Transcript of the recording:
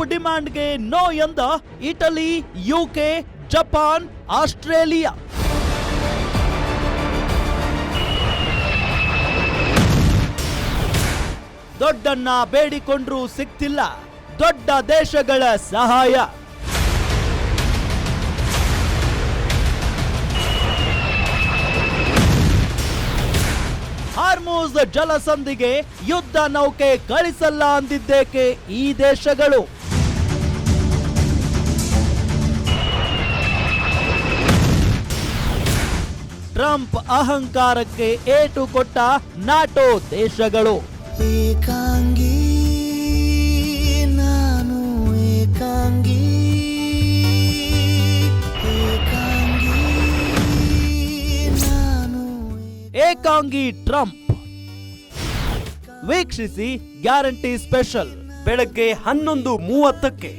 Trump ಡಿಮ್ಯಾಂಡ್ಗೆ no ಎಂದ Italy, UK, Japan, Australia. ದೊಡ್ಡನ್ನ ಬೇಡಿಕೊಂಡ್ರೂ ಸಿಗ್ತಿಲ್ಲ ದೊಡ್ಡ ದೇಶಗಳ ಸಹಾಯ. ಹಾರ್ಮುಜ್ ಜಲಸಂಧಿಗೆ ಯುದ್ಧ ನೌಕೆ ಕಳಿಸಲ್ಲ ಅಂದಿದ್ದೇಕೆ ಈ ದೇಶಗಳು? ಟ್ರಂಪ್ ಅಹಂಕಾರಕ್ಕೆ ಏಟು ಕೊಟ್ಟ ನಾಟೋ ದೇಶಗಳು. ಏಕಾಂಗಿ ನಾನು ಏಕಾಂಗಿ ಏಕಾಂಗಿ ನಾನು ಏಕಾಂಗಿ ಟ್ರಂಪ್. ವೀಕ್ಷಿಸಿ ಗ್ಯಾರಂಟಿ ಸ್ಪೆಷಲ್ ಬೆಳಗ್ಗೆ 11:30ಕ್ಕೆ.